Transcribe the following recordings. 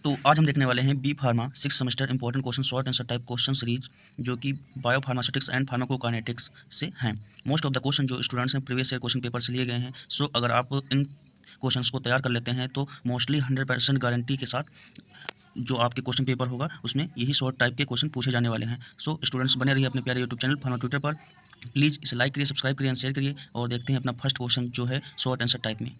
तो आज हम देखने वाले हैं B pharma 6 semester important question short answer type question series जो कि बायो फार्मास्यूटिक्स एंड फार्माकोकाइनेटिक्स से हैं। मोस्ट ऑफ द क्वेश्चन जो स्टूडेंट्स हैं प्रीवियस ईयर क्वेश्चन पेपर से लिए गए हैं। सो अगर आप इन क्वेश्चंस को तैयार कर लेते हैं तो मोस्टली 100% गारंटी के साथ जो आपके क्वेश्चन पेपर होगा उसमें यही शॉर्ट टाइप के क्वेश्चन पूछे जाने वाले हैं। सो स्टूडेंट्स बने रहिए अपने प्यारे यूट्यूब चैनल फार्मा ट्विटर पर। प्लीज़ इसे लाइक करिए, सब्सक्राइब करिए एंड शेयर करिए और देखते हैं अपना फर्स्ट क्वेश्चन जो है शॉर्ट आंसर टाइप में।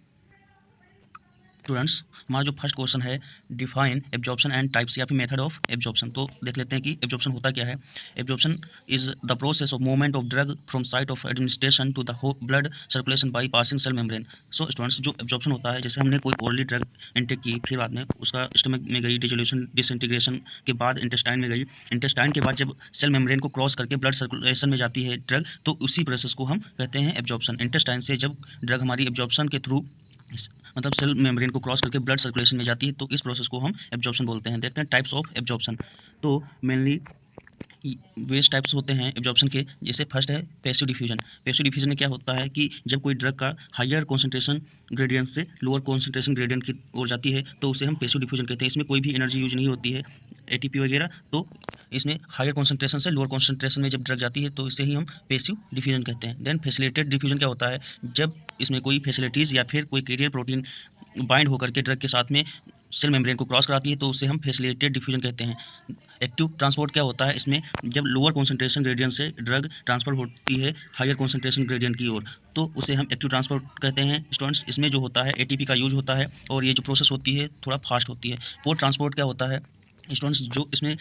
स्टूडेंट्स, हमारा जो फर्स्ट क्वेश्चन है डिफाइन एब्जॉर्प्शन एंड टाइप्स या फिर मेथड ऑफ एब्जॉर्प्शन। तो देख लेते हैं कि एब्जॉर्प्शन होता क्या है। Absorption is the process of movement of drug from site of administration to the blood circulation by passing cell membrane. So students, जो एब्जॉर्प्शन होता है, जैसे हमने कोई ओरली ड्रग इंटेक की, फिर बाद में उसका स्टमक में गई, डिसोल्यूशन डिसइंटीग्रेशन के बाद इंटेस्टाइन में गई, इंटेस्टाइन के बाद जब सेल मेम्ब्रेन को क्रॉस करके ब्लड सर्कुलेशन में जाती है ड्रग, तो उसी प्रोसेस को हम कहते हैं एब्जॉर्प्शन। इंटेस्टाइन से जब ड्रग हमारी एब्जॉर्प्शन के थ्रू मतलब सेल मेम्ब्रेन को क्रॉस करके ब्लड सर्कुलेशन में जाती है, तो इस प्रोसेस को हम एब्जॉर्प्शन बोलते हैं। देखते हैं टाइप्स ऑफ एब्जॉर्प्शन। तो मेनली वेरियस टाइप्स होते हैं एब्जॉर्प्शन के। जैसे फर्स्ट है पैसिव डिफ्यूजन। पैसिव डिफ्यूजन में क्या होता है कि जब कोई ड्रग का हायर कॉन्सेंट्रेशन ग्रेडियंट से लोअर कॉन्सेंट्रेशन ग्रेडियंट की ओर जाती है तो उसे हम पैसिव डिफ्यूजन कहते हैं। इसमें कोई भी एनर्जी यूज नहीं होती है, एटीपी वगैरह। तो इसमें हायर कॉन्सेंट्रेशन से लोअर कॉन्सेंट्रेशन में जब ड्रग जाती है तो इसे ही हम पैसिव डिफ्यूजन कहते हैं। देन फैसिलिटेटेड डिफ्यूजन क्या होता है, जब इसमें कोई फैसिलिटीज़ या फिर कोई कैरियर प्रोटीन बाइंड होकर के ड्रग के साथ में सेल मेम्ब्रेन को क्रॉस कराती है तो उसे हम फैसिलिटेटेड डिफ्यूजन कहते हैं। एक्टिव ट्रांसपोर्ट क्या होता है, इसमें जब लोअर कॉन्सेंट्रेशन ग्रेडियंट से ड्रग ट्रांसफर होती है हायर कॉन्सेंट्रेशन ग्रेडियंट की ओर, तो उसे हम एक्टिव ट्रांसपोर्ट कहते हैं। स्टूडेंट्स, इसमें जो होता है एटीपी का यूज होता है और ये जो प्रोसेस होती है थोड़ा फास्ट होती है। पोर्ट ट्रांसपोर्ट क्या होता है स्टूडेंट्स, जो इसमें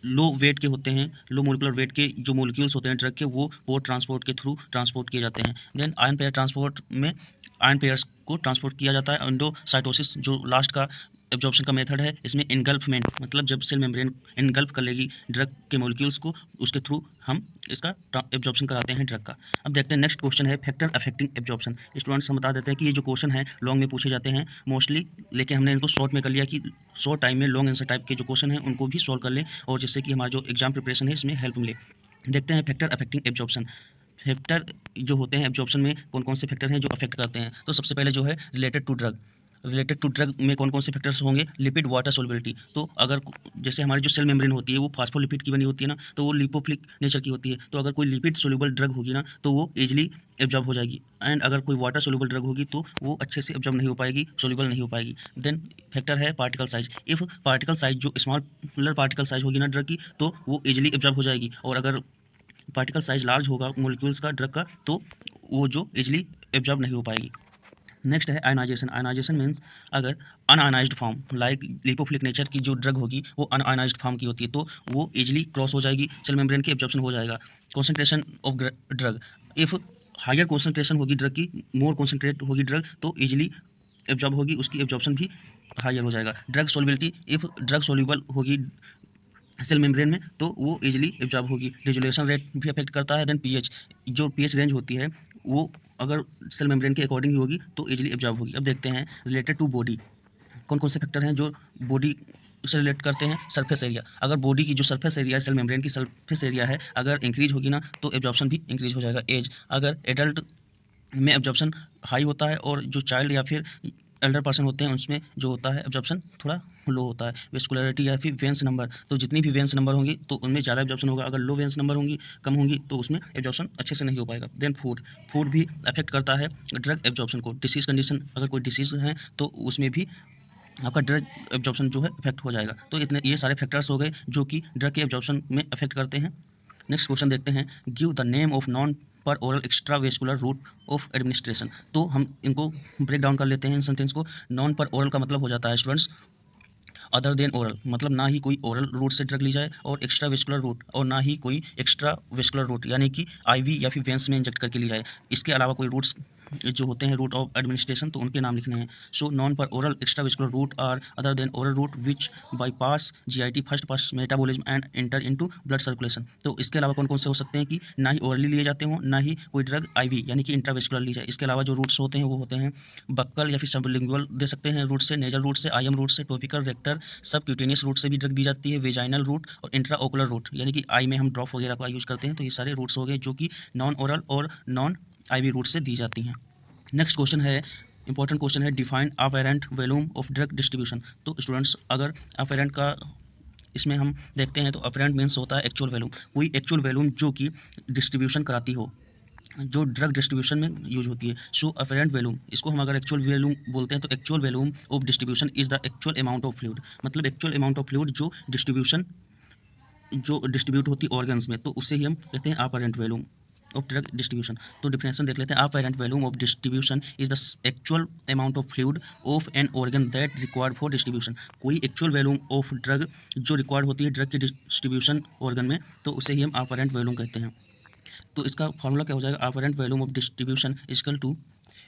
लो वेट के होते हैं, लो मोलिकुलर वेट के जो मोलिक्यूल्स होते हैं ड्रग के, वो पोर्ट ट्रांसपोर्ट के थ्रू ट्रांसपोर्ट किए जाते हैं। देन आयन पेयर ट्रांसपोर्ट में आयन पेयर्स को ट्रांसपोर्ट किया जाता है। एंडोसाइटोसिस जो लास्ट का एब्जॉर्प्शन का मेथड है, इसमें इनगल्फमेंट मतलब जब सेल मेम्ब्रेन इनगल्फ कर लेगी ड्रग के मॉलिक्यूल्स को, उसके थ्रू हम इसका एब्जॉर्प्शन कराते हैं ड्रग का। अब देखते हैं नेक्स्ट क्वेश्चन है फैक्टर अफेक्टिंग एब्जॉर्प्शन। स्टूडेंट्स, हम बता देते हैं कि ये जो क्वेश्चन है लॉन्ग में पूछे जाते हैं मोस्टली, लेकिन हमने इनको शॉर्ट में कर लिया कि शॉर्ट टाइम में लॉन्ग आंसर टाइप के जो क्वेश्चन हैं उनको भी सॉल्व कर लें और जिससे कि हमारा जो एग्जाम प्रिपरेशन है इसमें हेल्प मिले। देखते हैं फैक्टर अफेक्टिंग एब्जॉर्प्शन। फैक्टर जो होते हैं एब्जॉर्प्शन में कौन कौन से फैक्टर हैं जो अफेक्ट करते हैं। तो सबसे पहले जो है related to drug. Related to drug में कौन कौन से फैक्टर्स होंगे, लिपिड वाटर सोलबिलिटी। तो अगर जैसे हमारी जो सेल मेम्ब्रेन होती है वो फास्फोलिपिड की बनी होती है ना, तो वो लिपोफिलिक नेचर की होती है। तो अगर कोई लिपिड सोल्यूबल ड्रग होगी ना तो वो इजीली एब्जॉर्ब हो जाएगी। एंड अगर कोई वाटर सोल्यूबल ड्रग होगी तो वो अच्छे से एब्जॉर्ब नहीं हो पाएगी, सोल्यूबल नहीं हो पाएगी। देन फैक्टर है particle size. If particle size जो स्मॉलर पार्टिकल साइज होगी ना ड्रग की, तो वो इजीली एब्जॉर्ब हो जाएगी। और अगर पार्टिकल साइज लार्ज होगा मोलिक्यूल्स का ड्रग का, तो वो जो इजीली एब्जॉर्ब नहीं हो पाएगी। नेक्स्ट है आयनाइजेशन। आयनाइजेशन मीन्स अगर un-ionised form like lipophilic nature की जो ड्रग होगी वो अनआयनाइज्ड फॉर्म की होती है, तो वो इजीली क्रॉस हो जाएगी, सेल मेम्ब्रेन की एब्जॉर्प्शन हो जाएगा। Concentration of drug, if higher concentration होगी ड्रग की, मोर कॉन्सेंट्रेट होगी ड्रग, तो इजीली एब्जॉर्ब होगी, उसकी एब्जॉर्प्शन भी हायर हो जाएगा। Drug solubility, if drug soluble होगी सेल मेम्ब्रेन में तो वो इजीली एब्जॉर्ब होगी। डिजोल्यूशन रेट भी अफेक्ट करता है। देन पीएच, जो पीएच रेंज होती है वो अगर सेल मेम्ब्रेन के अकॉर्डिंग ही होगी तो इजीली एब्जॉर्ब होगी। अब देखते हैं रिलेटेड टू बॉडी कौन कौन से फैक्टर हैं जो बॉडी से रिलेट करते हैं। सरफेस एरिया, अगर बॉडी की जो सरफेस एरिया है, सेल मेम्ब्रेन की सरफेस एरिया है, अगर इंक्रीज होगी ना तो एब्जॉर्प्शन भी इंक्रीज हो जाएगा। एज, अगर एडल्ट में एब्जॉर्प्शन हाई होता है और जो चाइल्ड या फिर एल्डर पर्सन होते हैं उसमें जो होता है एब्जॉर्प्शन थोड़ा लो होता है। वेस्कुलरिटी या फिर वेंस नंबर, तो जितनी भी वेंस नंबर होंगी तो उनमें ज़्यादा एब्जॉर्प्शन होगा। अगर लो वेंस नंबर होंगी, कम होंगी, तो उसमें एब्जॉर्प्शन अच्छे से नहीं हो पाएगा। देन फूड, फूड भी अफेक्ट करता है ड्रग एब्जॉर्प्शन को। डिसीज़ कंडीशन, अगर कोई डिसीज़ है तो उसमें भी आपका ड्रग एब्जॉर्प्शन जो है अफेक्ट हो जाएगा। तो इतने ये सारे फैक्टर्स हो गए जो कि ड्रग के एब्जॉर्प्शन में अफेक्ट करते हैं। नेक्स्ट क्वेश्चन देखते हैं, give the name of non per oral extra vascular route of administration. तो हम इनको ब्रेक डाउन कर लेते हैं इन सेंटेंस को। नॉन पर ओरल का मतलब हो जाता है स्टूडेंट्स अदर देन ओरल, मतलब ना ही कोई ओरल रूट से ड्रग ली जाए, और एक्स्ट्रा वेस्कुलर रूट, और ना ही कोई एक्स्ट्रा वेस्कुलर रूट यानी कि आईवी या फिर वेंस में इंजेक्ट करके ली जाए। इसके अलावा कोई रूट्स जो होते हैं रूट ऑफ एडमिनिस्ट्रेशन, तो उनके नाम लिखने हैं। So non per oral extra vascular route are other than oral route which bypass GIT first pass metabolism and enter into blood circulation. तो इसके अलावा कौन कौन से हो सकते हैं कि ना ही ओरली लिए जाते हों, ना ही कोई ड्रग आईवी यानी कि इंट्रावेस्कुलर ली जाए। इसके अलावा जो रूट्स होते हैं वो होते हैं बक्कल या फिर सबलिंगुअल दे सकते हैं रूट से, नेजल रूट से, आईएम रूट से, टॉपिकल, रेक्टर, सब क्यूटेनियस रूट से भी ड्रग दी जाती है, वेजाइनल रूट और इंट्राओकुलर रूट यानी कि आई में हम ड्रॉप वगैरह का यूज़ करते हैं। तो ये सारे रूट्स हो गए जो कि नॉन ओरल और नॉन आईवी रूट से दी जाती हैं। नेक्स्ट क्वेश्चन है इंपॉर्टेंट क्वेश्चन है define afferent volume of drug distribution. तो स्टूडेंट्स अगर अफेरेंट का इसमें हम देखते हैं तो अफेरेंट मीन्स होता है एक्चुअल वॉल्यूम, कोई एक्चुअल वॉल्यूम जो कि डिस्ट्रीब्यूशन कराती हो, जो ड्रग डिस्ट्रीब्यूशन में यूज होती है। सो अफेरेंट वॉल्यूम, इसको हम अगर एक्चुअल वॉल्यूम बोलते हैं तो actual volume of distribution is the actual amount of fluid, मतलब एक्चुअल अमाउंट ऑफ फ्लूइड जो डिस्ट्रीब्यूट होती है ऑर्गन्स में, तो उससे ही हम कहते हैं afferent volume of drug distribution. तो डिफिनेशन देख लेते हैं। Afferent volume of distribution is the actual amount of fluid of an organ that required for distribution, कोई एक्चुअल वॉल्यूम ऑफ ड्रग जो रिक्वायर्ड होती है ड्रग की डिस्ट्रीब्यूशन ऑर्गन में, तो उसे ही हम अफेरेंट वॉल्यूम कहते हैं। तो इसका फॉर्मूला क्या हो जाएगा, apparent volume of distribution equal to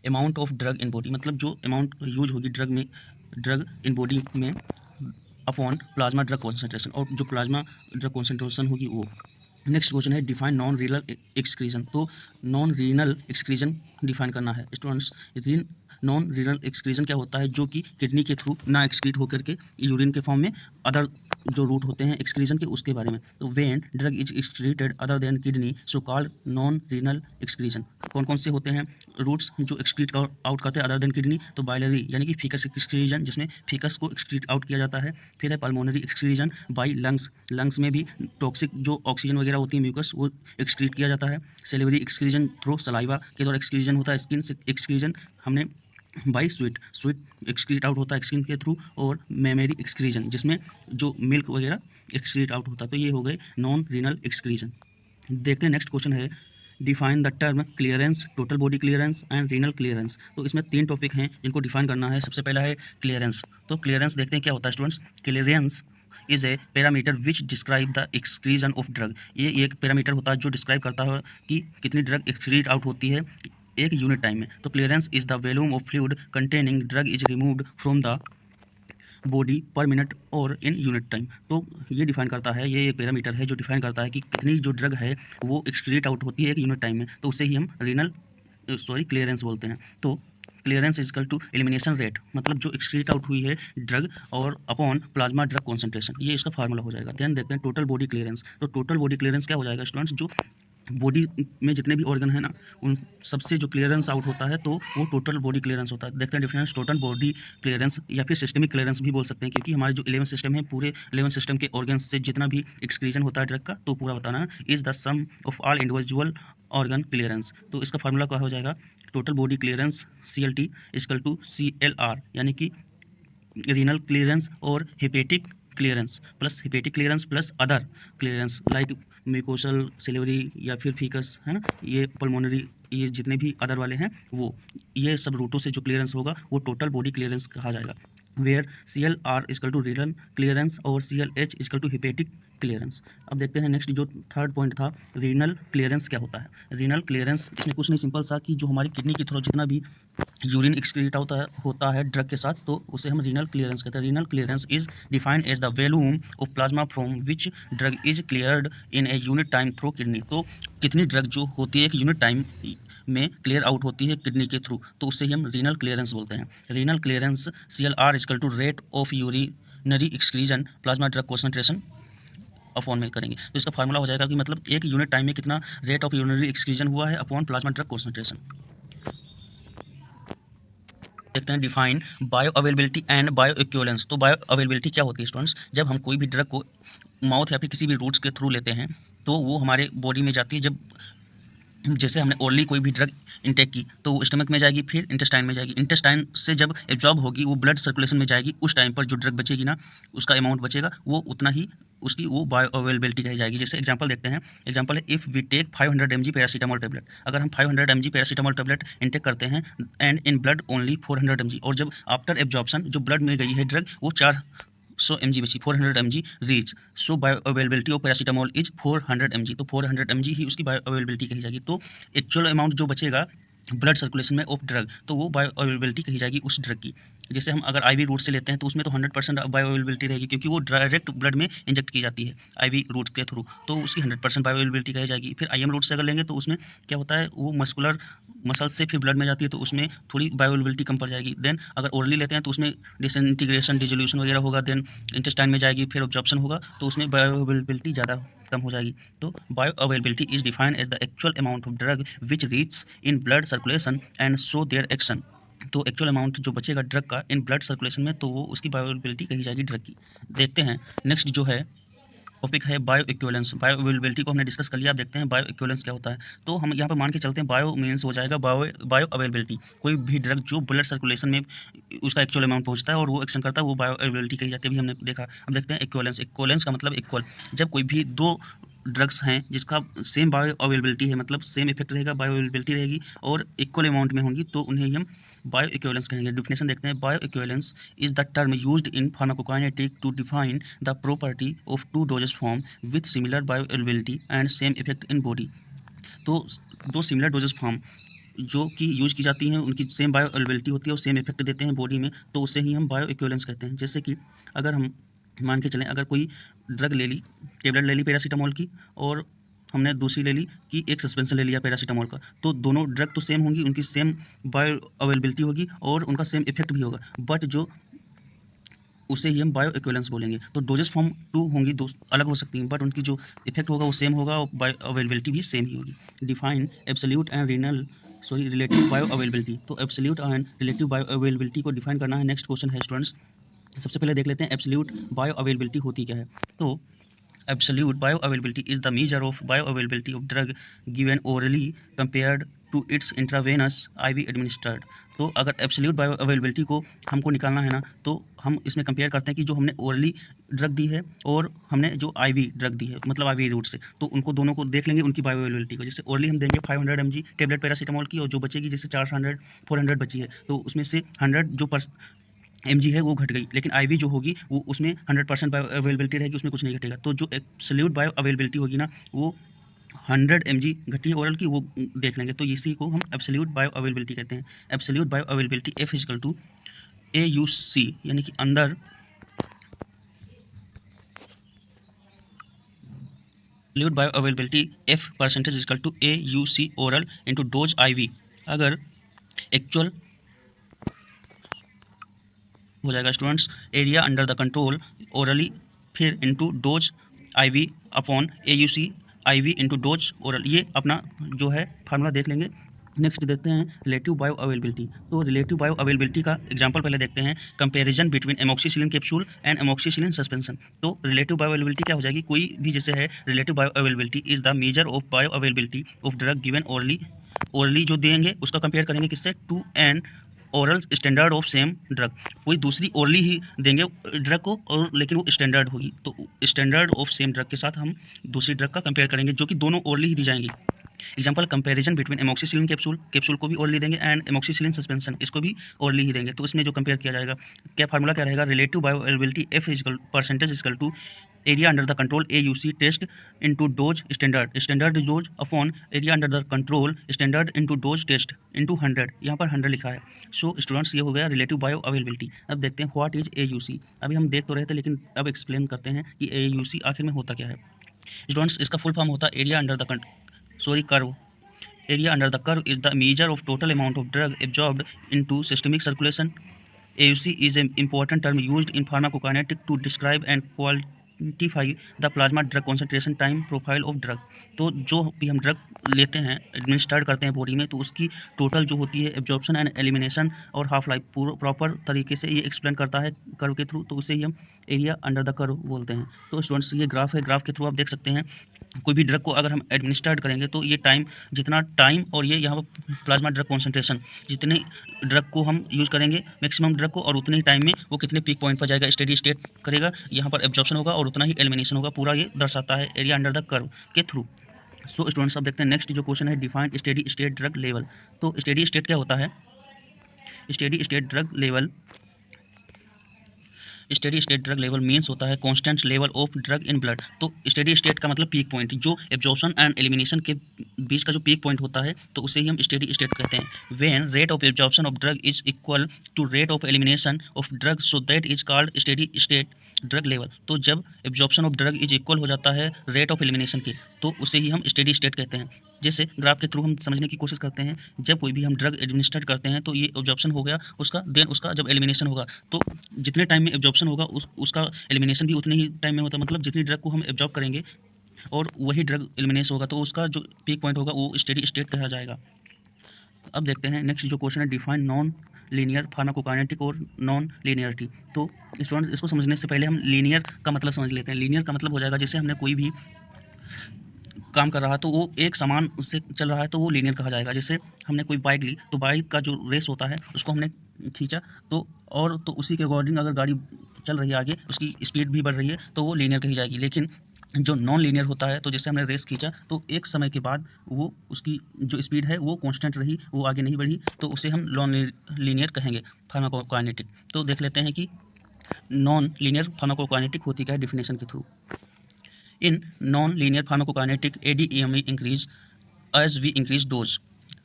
amount of drug in body, मतलब जो अमाउंट यूज होगी ड्रग इन बॉडी में अपॉन प्लाज्मा ड्रग कॉन्सेंट्रेशन, और जो प्लाज्मा ड्रग कॉन्सेंट्रेशन होगी वो। नेक्स्ट क्वेश्चन है डिफाइन नॉन रीनल एक्सक्रीजन। तो नॉन रीनल एक्सक्रीजन डिफाइन करना है स्टूडेंट्स। नॉन रीनल एक्सक्रीजन क्या होता है, जो कि किडनी के थ्रू ना एक्सक्रीट होकर के यूरिन के फॉर्म में अदर जो रूट होते हैं एक्सक्रीजन के, उसके बारे में। तो when drug is excreted other than kidney so called non renal excretion. कौन कौन से होते हैं रूट्स जो एक्सक्रीट आउट करते हैं अदर देन किडनी, तो बाइलरी यानी कि फीकस एक्सक्रीजन, जिसमें फीकस को एक्सक्रीट आउट किया जाता है। फिर है पल्मोनरी एक्सक्रीजन बाई लंग्स, लंग्स में भी टॉक्सिक जो ऑक्सीजन वगैरह होती है म्यूकस वो एक्सक्रीट किया जाता है। सेलिवरी एक्सक्रीजन थ्रू सलाइवा के द्वारा एक्सक्रीजन होता है। स्किन एक्सक्रीजन हमने बाई स्वीट एक्सक्रीट आउट होता है स्किन के थ्रू। और मेमरी एक्सक्रीजन जिसमें जो मिल्क वगैरह एक्सक्रीट आउट होता है। तो ये हो गए नॉन रीनल एक्सक्रीजन। देखते हैं नेक्स्ट क्वेश्चन है define the term clearance, total body clearance and renal clearance. तो इसमें 3 टॉपिक हैं जिनको डिफाइन करना है। सबसे पहला है क्लियरेंस। तो क्लियरेंस देखते हैं क्या होता है students. Clearance is a parameter which describe the excretion of drug. ये एक पैरामीटर होता है जो डिस्क्राइब करता है कि कितनी ड्रग एक्सक्रीट आउट होती है एक यूनिट टाइम में। तो clearance is the volume of fluid containing drug is removed from the body पर मिनट और इन यूनिट टाइम। तो ये डिफाइन करता है, ये एक पैरामीटर है जो डिफाइन करता है कि कितनी जो ड्रग है वो एक्सक्रीट आउट होती है एक यूनिट टाइम में, तो उसे ही हम क्लियरेंस बोलते हैं। तो clearance equal to elimination rate, मतलब जो एक्सक्रीट आउट हुई है ड्रग और अपॉन प्लाज्मा ड्रग कॉन्सेंट्रेशन, ये इसका फार्मूला हो जाएगा। ध्यान देखते हैं टोटल बॉडी क्लियरेंस। तो टोटल बॉडी क्लियरेंस क्या हो जाएगा स्टूडेंट्स, जो बॉडी में जितने भी ऑर्गन है ना उन सबसे जो क्लियरेंस आउट होता है तो वो टोटल बॉडी क्लियरेंस होता है। देखते हैं डिफरेंस, टोटल बॉडी क्लियरेंस या फिर सिस्टमिक क्लियरेंस भी बोल सकते हैं, क्योंकि हमारे जो 11 सिस्टम है पूरे 11 सिस्टम के ऑर्गन से जितना भी एक्सक्रीजन होता है ड्रग का तो पूरा बताना is the sum of all individual organ clearance. तो इसका फार्मूला क्या हो जाएगा, total body clearance CLT equal to CLR, यानी कि रीनल क्लियरेंस और hepatic clearance plus other clearance like mucosal, salivary या फिर फीकस, है ना, ये पल्मोनरी, ये जितने भी अदर वाले हैं वो, ये सब रूटों से जो क्लियरेंस होगा वो टोटल बॉडी क्लियरेंस कहा जाएगा। Where CLR equal to renal clearance और CLH equal to hepatic clearance. अब देखते हैं नेक्स्ट जो थर्ड पॉइंट था, रीनल क्लियरेंस क्या होता है। रीनल क्लियरेंस इसमें कुछ नहीं, सिंपल सा कि जो हमारी किडनी के थ्रू जितना भी यूरिन एक्सक्रीट होता है ड्रग के साथ, तो उसे हम रीनल क्लियरेंस कहते हैं। Renal clearance is defined as the volume of plasma from which drug is cleared in a unit time through kidney. तो कितनी ड्रग जो होती है एक यूनिट टाइम में क्लियर आउट होती है किडनी के थ्रू, तो उससे ही हम रीनल क्लियरेंस बोलते हैं। Renal clearance CLR equal to rate of urinary excretion plasma drug concentration upon में करेंगे। तो इसका फार्मूला हो जाएगा कि मतलब एक यूनिट टाइम में कितना रेट ऑफ यूरिनरी एक्सक्रीजन हुआ है अपॉन प्लाज्मा ड्रग कॉन्सेंट्रेशन। देखते हैं define bio availability and bio equivalence. तो बायो अवेलेबिलिटी क्या होती है स्टूडेंट्स, जब हम कोई भी ड्रग को माउथ या फिर किसी भी रूट्स के थ्रू लेते हैं तो वो हमारे बॉडी में जाती है। जब जैसे हमने ओरली कोई भी ड्रग इंटेक की तो वो स्टमक में जाएगी, फिर इंटेस्टाइन में जाएगी, इंटेस्टाइन से जब एब्जॉर्ब होगी वो ब्लड सर्कुलेशन में जाएगी, उस टाइम पर जो ड्रग बचेगी ना उसका अमाउंट बचेगा वो उतना ही उसकी वो बायो अवेलेबिलिटी कही जाएगी। जैसे एग्जांपल देखते हैं, एग्जांपल है if we take 500 mg paracetamol tablet, अगर हम 500 mg पैरासीटामोल टैबलेट इंटेक करते हैं and in blood only 400 mg, और जब आफ्टर एब्जॉर्प्शन जो ब्लड में गई है ड्रग वो 400 mg बची, 400 mg reach, so bio availability of paracetamol is 400 mg। तो 400 mg ही उसकी बायो अवेलेबिलिटी कही जाएगी। तो एक्चुअल अमाउंट जो बचेगा ब्लड सर्कुलेशन में ऑफ ड्रग तो वो बायो अवेलेबिलिटी कही जाएगी उस ड्रग की। जैसे हम अगर IV रूट से लेते हैं तो उसमें तो 100% बायो अवेलेबिलिटी रहेगी, क्योंकि वो डायरेक्ट ब्लड में इंजेक्ट की जाती है IV रूट के थ्रू, तो उसकी 100% बायो अवेलेबिलिटी कही जाएगी। फिर IM रूट से अगर लेंगे तो उसमें क्या होता है, वो मसल से फिर ब्लड में जाती है तो उसमें थोड़ी बायो अवेलेबिलिटी कम पड़ जाएगी। देन अगर ओरली लेते हैं तो उसमें डिसइंटीग्रेशन डिजोल्यूशन वगैरह होगा, देन इंटेस्टाइन में जाएगी, फिर ऑब्जॉर्प्शन होगा तो उसमें बायो अवेलेबिलिटी ज़्यादा कम हो जाएगी। तो bio availability is defined as the actual amount of drug which reach in blood circulation and show their action. तो एक्चुअल अमाउंट जो बचेगा ड्रग का इन ब्लड सर्कुलेशन में, तो वो उसकी बायोअवेलेबिलिटी कही जाएगी ड्रग की। देखते हैं नेक्स्ट जो है टॉपिक है बायो इक्विवेलेंस। बायो अवेलेबिलिटी को हमने डिस्कस कर लिया। आप देखते हैं बायो इक्विवेलेंस क्या होता है। तो हम यहाँ पर मान के चलते हैं बायो मीन्स हो जाएगा बायो अवेलेबिलिटी, कोई भी ड्रग जो ब्लड सर्कुलेशन में उसका एक्चुअल अमाउंट पहुँचता है और वो एक्शन करता है, वो बायो अवेलेबिलिटी कही जाती है। अभी हमने देखा। अब देखते हैं इक्विवेलेंस। इक्विवेलेंस का मतलब इक्वल, जब कोई भी दो ड्रग्स हैं जिसका सेम बायो अवेलेबिलिटी है, मतलब सेम इफेक्ट रहेगा, बायो अवेलेबिलिटी रहेगी और इक्वल अमाउंट में होंगी, तो उन्हें हम बायो इक्विवेलेंस कहेंगे। डिफिनेशन देखते हैं। Bio equivalence is the term used in pharmacokinetic to define the property of two doses form with similar bio availability and same effect in body. तो दो सिमिलर डोजेस फॉर्म जो कि use की जाती हैं, उनकी सेम बायो अवेलेबिलिटी होती है और सेम इफेक्ट देते हैं बॉडी में, तो उसे ही हम बायो इक्विवेलेंस कहते हैं। जैसे कि अगर हम मान के चलें, अगर कोई ड्रग ले ली, टेबलेट ले ली पैरासीटामोल की, और हमने दूसरी ले ली कि एक सस्पेंशन ले लिया पैरासीटामोल का, तो दोनों ड्रग तो सेम होंगी, उनकी सेम बायो अवेलेबिलिटी होगी और उनका सेम इफेक्ट भी होगा, बट जो उसे ही हम बायो इक्विवेलेंस बोलेंगे। तो डोजेस फॉर्म टू होंगी, दो अलग हो सकती हैं, बट उनकी जो इफेक्ट होगा वो सेम होगा और बायो अवेलेबिलिटी भी सेम ही होगी। Define absolute and relative bio availability. तो absolute and relative bio availability को डिफाइन करना है। नेक्स्ट क्वेश्चन है स्टूडेंट्स। सबसे पहले देख लेते हैं एब्सोल्यूट बायो अवेलेबिलिटी होती क्या है। तो absolute bio availability is the measure of bio availability of drug given orally compared to its intravenous IV administered. तो अगर एब्सोल्यूट बायो अवेलेबिलिटी को हमको निकालना है ना, तो हम इसमें कंपेयर करते हैं कि जो हमने ओरली ड्रग दी है और हमने जो आईवी ड्रग दी है, मतलब आईवी रूट से, तो उनको दोनों को देख लेंगे उनकी बायो अवेलेबिलिटी को। जैसे ओरली हम देंगे 500 mg टेबलेट पैरासीटामोल की, और जो बचेगी जैसे 400 बची है, तो उसमें से 100 जो mg है वो घट गई, लेकिन आईवी जो होगी वो उसमें 100% बायो अवेलेबिलिटी रहेगी, उसमें कुछ नहीं घटेगा। तो जो एब्सोल्यूट बायो अवेलेबिलिटी होगी ना, वो 100 mg घटी है ओरल की, वो देख लेंगे, तो इसी को हम एब्सोल्यूट बायो अवेलेबिलिटी कहते हैं। Absolute bio availability F equal to AUC, यानी कि अंदर absolute bio availability F percentage equal to AUC oral into dose IV। अगर एक्चुअल हो जाएगा students area under the control orally, फिर into dose IV upon AUC IV into dose oral. ये अपना जो है फार्मूला देख लेंगे। नेक्स्ट देखते हैं रिलेटिव बायो अवेलेबिलिटी। तो रिलेटिव बायो अवेलेबिलिटी का एग्जांपल पहले देखते हैं। Comparison between amoxicillin capsule and amoxicillin suspension. तो रिलेटिव बायो अवेलेबिलिटी क्या हो जाएगी, कोई भी जैसे है relative bio availability is the measure of bio availability of drug given orally जो देंगे उसका कंपेयर करेंगे किससे, to an oral standard of same drug. कोई दूसरी ओरली ही देंगे ड्रग को, और लेकिन वो स्टैंडर्ड होगी, तो स्टैंडर्ड ऑफ सेम ड्रग के साथ हम दूसरी ड्रग का कंपेयर करेंगे जो कि दोनों ओरली ही दी जाएंगी। Example comparison between amoxicillin capsule को भी ओरली देंगे एंड एमोक्सिसिलिन सस्पेंशन, इसको भी ओरली ही देंगे। तो इसमें जो कंपेयर किया जाएगा, क्या फार्मूला क्या रहेगा, relative bio availability F equal percentage equal to area under the control AUC test into dose standard dose upon area under the control standard into dose test into 100। यहाँ पर 100 लिखा है। सो स्टूडेंट्स ये हो गया relative bio availability. अब देखते हैं व्हाट इज AUC। अभी हम देख तो रहे थे, लेकिन अब एक्सप्लेन करते हैं कि AUC आखिर में होता क्या है। स्टूडेंट्स इसका फुल फॉर्म होता है area under the curve. Area under the curve is the measure of total amount of drug absorbed into systemic circulation. AUC is an important term used in pharmacokinetic to describe and quantify the plasma drug concentration time profile of drug. तो जो भी हम drug लेते हैं, administrate करते हैं body में, तो उसकी टोटल जो होती है एब्जॉर्प्शन एंड एलिमिनेशन और हाफ लाइफ प्रॉपर तरीके से ये एक्सप्लेन करता है कर्व के थ्रू, तो उसे ही हम एरिया अंडर द कर्व बोलते हैं। तो स्टूडेंट्स ये ग्राफ है, ग्राफ के थ्रू आप देख सकते हैं कोई भी ड्रग को अगर हम एडमिनिस्ट्रेट करेंगे तो ये जितना टाइम और ये यहाँ पर प्लाज्मा ड्रग कॉन्सेंट्रेशन, जितने ड्रग को हम यूज़ करेंगे मैक्सिमम ड्रग को, और उतने ही टाइम में वो कितने पीक पॉइंट पर जाएगा, स्टेडी स्टेट करेगा, यहाँ पर एब्जॉर्प्शन होगा और उतना ही एलिमिनेशन होगा, पूरा ये दर्शाता है एरिया अंडर द कर्व के थ्रू। सो स्टूडेंट्स अब देखते हैं नेक्स्ट जो क्वेश्चन है, define steady state drug level. तो स्टेडी स्टेट क्या होता है, steady state drug level means होता है constant level of drug in blood. तो स्टेडी स्टेट का मतलब पीक पॉइंट, जो एब्जॉर्प्शन एंड एलिमिनेशन के बीच का जो पीक पॉइंट होता है, तो उसे ही हम स्टेडी स्टेट कहते हैं। When rate of absorption of drug is equal to rate of elimination of drug, so that is called steady state drug level. तो जब absorption of drug is equal हो जाता है रेट ऑफ एलिमिनेशन के, तो उसे ही हम स्टेडी स्टेट कहते हैं। जैसे ग्राफ के थ्रू हम समझने की कोशिश करते हैं, जब कोई भी हम ड्रग एडमिनिस्ट्रेट करते हैं तो ये एब्जॉर्प्शन हो गया उसका, देन उसका जब एलिमिनेशन होगा, तो जितने टाइम में एब्जॉर्प्शन होगा उसका एलिमिनेशन भी उतने ही टाइम में होता है। मतलब जितनी ड्रग को हम एब्जॉर्ब करेंगे और वही ड्रग एलिमिनेशन होगा, तो उसका जो पीक पॉइंट होगा वो स्टेडी स्टेट कहा जाएगा। अब देखते हैं नेक्स्ट जो क्वेश्चन है, डिफाइन नॉन लीनियर, फार्माकोकाइनेटिक और नॉन लीनियरिटी। तो स्टूडेंट इसको समझने से पहले हम लीनियर का मतलब समझ लेते हैं। लीनियर का मतलब हो जाएगा जैसे हमने कोई भी काम कर रहा है तो वो एक समान उससे चल रहा है तो वो लीनियर कहा जाएगा। जैसे हमने कोई बाइक ली तो बाइक का जो रेस होता है उसको हमने खींचा तो उसी के अकॉर्डिंग अगर गाड़ी चल रही है आगे, उसकी स्पीड भी बढ़ रही है तो वो लीनियर कही जाएगी। लेकिन जो नॉन लीनियर होता है तो जैसे हमने रेस खींचा तो एक समय के बाद वो उसकी जो स्पीड है वो कांस्टेंट रही, वो आगे नहीं बढ़ी, तो उसे हम नॉन लीनियर कहेंगे, फार्माकोकाइनेटिक। तो देख लेते हैं कि नॉन लीनियर फार्माकोकाइनेटिक होती क्या है डेफिनेशन के through. In non-linear pharmacokinetic, ADME increase as we increase dose.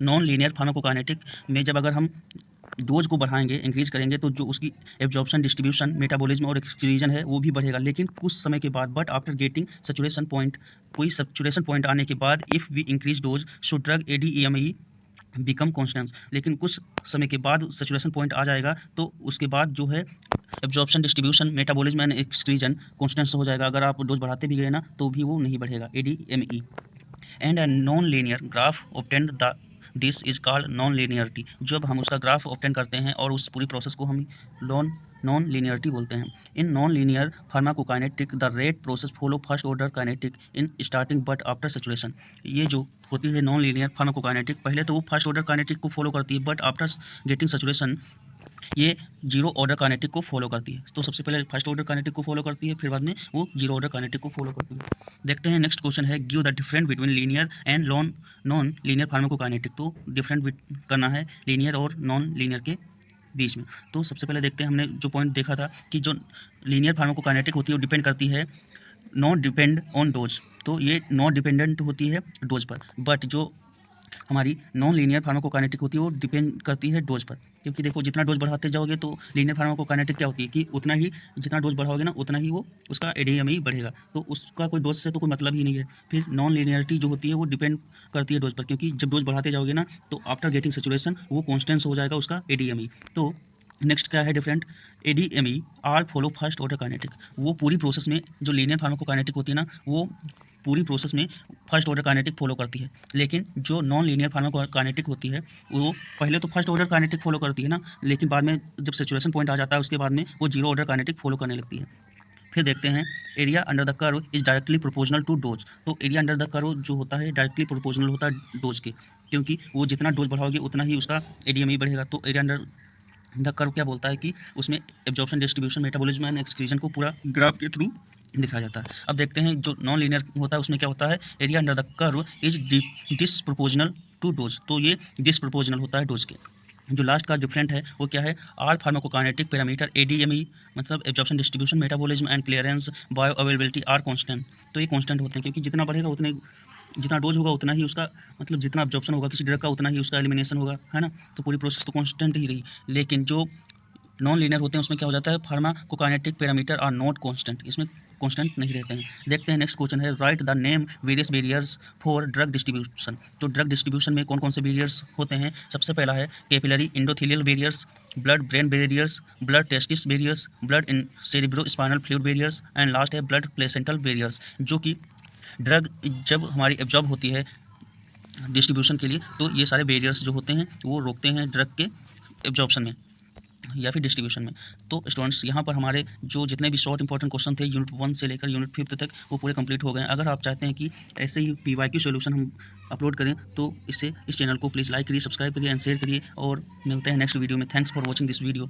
Non-linear pharmacokinetic में जब अगर हम डोज को बढ़ाएंगे, इंक्रीज करेंगे, तो जो उसकी एब्जॉर्प्शन, डिस्ट्रीब्यूशन, मेटाबॉलिज्म और एक्सक्रीजन है वो भी बढ़ेगा, लेकिन कुछ समय के बाद। But after getting saturation point, कोई सेचुरेशन पॉइंट आने के बाद, if we increase dose show drug ADME become constant. लेकिन कुछ समय के बाद सेचुरेशन पॉइंट आ जाएगा तो उसके बाद जो है absorption, distribution, metabolism and excretion constant हो जाएगा। अगर आप डोज बढ़ाते भी गए ना तो भी वो नहीं बढ़ेगा, ADME। And a non linear graph obtained the this is called non linearity. जब हम उसका ग्राफ ऑब्टेन करते हैं और उस पूरी प्रोसेस को हम नॉन लीनियरिटी बोलते हैं। In non linear pharmacokinetic the rate process follow first order kinetic in starting but after saturation. ये जो होती है नॉन लीनियर फार्माकोकाइनेटिक, पहले तो वो फर्स्ट ऑर्डर काइनेटिक को फॉलो करती है, बट आफ्टर गेटिंग सेचुरेशन ये जीरो ऑर्डर काइनेटिक को फॉलो करती है। तो सबसे पहले फर्स्ट ऑर्डर काइनेटिक को फॉलो करती है, फिर बाद में वो जीरो ऑर्डर काइनेटिक को फॉलो करती है। देखते हैं नेक्स्ट क्वेश्चन है, give the difference between linear and non linear pharmacokinetic. तो डिफरेंट करना है लीनियर और नॉन लीनियर के बीच में। तो सबसे पहले देखते हैं, हमने जो पॉइंट देखा था कि जो लीनियर फार्माकोकाइनेटिक होती है वो डिपेंड करती है नॉट डिपेंड ऑन डोज। तो ये नॉट डिपेंडेंट होती है डोज पर, बट जो हमारी नॉन लीनियर फार्माकोकाइनेटिक होती है वो डिपेंड करती है डोज पर। क्योंकि देखो जितना डोज बढ़ाते जाओगे तो लीनियर फार्माकोकाइनेटिक क्या होती है कि उतना ही जितना डोज बढ़ाओगे ना उतना ही वो उसका ADME बढ़ेगा, तो उसका कोई डोज से तो कोई मतलब ही नहीं है। फिर नॉन लीनियरिटी जो होती है वो डिपेंड करती है डोज पर, क्योंकि जब डोज बढ़ाते जाओगे ना तो आफ्टर गेटिंग सेचुरेशन वो कॉन्स्टेंट हो जाएगा उसका ADME। तो नेक्स्ट क्या है different, ADME are follow first order kinetic. वो पूरी प्रोसेस में जो लीनियर फार्माकोकाइनेटिक होती है ना वो पूरी प्रोसेस में फर्स्ट ऑर्डर काइनेटिक फॉलो करती है, लेकिन जो नॉन लीनियर फार्माकोकाइनेटिक होती है वो पहले तो फर्स्ट ऑर्डर काइनेटिक फॉलो करती है ना, लेकिन बाद में जब सेचुरेशन पॉइंट आ जाता है उसके बाद में वो जीरो ऑर्डर काइनेटिक फॉलो करने लगती है। फिर देखते हैं, area under the curve is directly proportional to dose. तो एरिया अंडर द कर्व जो होता है डायरेक्टली प्रोपोर्शनल होता है डोज के, क्योंकि वो जितना डोज बढ़ाओगे उतना ही उसका ADME बढ़ेगा। तो एरिया अंडर द कर्व क्या बोलता है कि उसमें एब्जॉर्प्शन, डिस्ट्रीब्यूशन, मेटाबॉलिज्म एंड एक्सक्रीजन को पूरा ग्राफ के थ्रू दिखाया जाता है। अब देखते हैं जो नॉन लीनियर होता है उसमें क्या होता है, area under the curve is disproportional to dose. तो ये डिसप्रोपोर्शनल होता है डोज के। जो लास्ट का डिफरेंट है वो क्या है, आर फार्माकोकाइनेटिक पैरामीटर ADME मतलब absorption, distribution, metabolism and clearance, bioavailability are constant. तो ये कांस्टेंट होते हैं, क्योंकि जितना बढ़ेगा उतने जितना डोज होगा उतना ही उसका मतलब जितना एब्जॉर्प्शन होगा किसी ड्रग का उतना ही उसका एलिमिनेशन होगा, है ना। तो पूरी प्रोसेस तो कांस्टेंट ही रही। लेकिन जो नॉन लीनियर होते हैं उसमें क्या हो जाता है, pharmacokinetic parameter are not constant, इसमें कांस्टेंट नहीं रहते हैं। देखते हैं नेक्स्ट क्वेश्चन है, write the name various barriers for drug distribution. तो ड्रग डिस्ट्रीब्यूशन में कौन कौन से बैरियर्स होते हैं। सबसे पहला है capillary endothelial barriers, blood brain barriers, blood testis barriers, blood in cerebrospinal fluid barriers and last है ब्लड प्लेसेंटल बैरियर्स। जो कि ड्रग जब हमारी एब्जॉर्ब होती है डिस्ट्रीब्यूशन के लिए तो ये सारे बैरियर्स जो होते हैं वो रोकते हैं ड्रग के एब्जॉर्प्शन में या फिर डिस्ट्रीब्यूशन में। तो स्टूडेंट्स यहाँ पर हमारे जो जितने भी शॉर्ट इंपॉर्टेंट क्वेश्चन थे यूनिट 1 से लेकर यूनिट 5 तक वो पूरे कंप्लीट हो गए हैं। अगर आप चाहते हैं कि ऐसे ही PYQ सॉल्यूशन हम अपलोड करें तो इस चैनल को प्लीज़ लाइक करिए, सब्सक्राइब करिए एंड शेयर करिए, और मिलते हैं नेक्स्ट वीडियो में। Thanks for watching this video.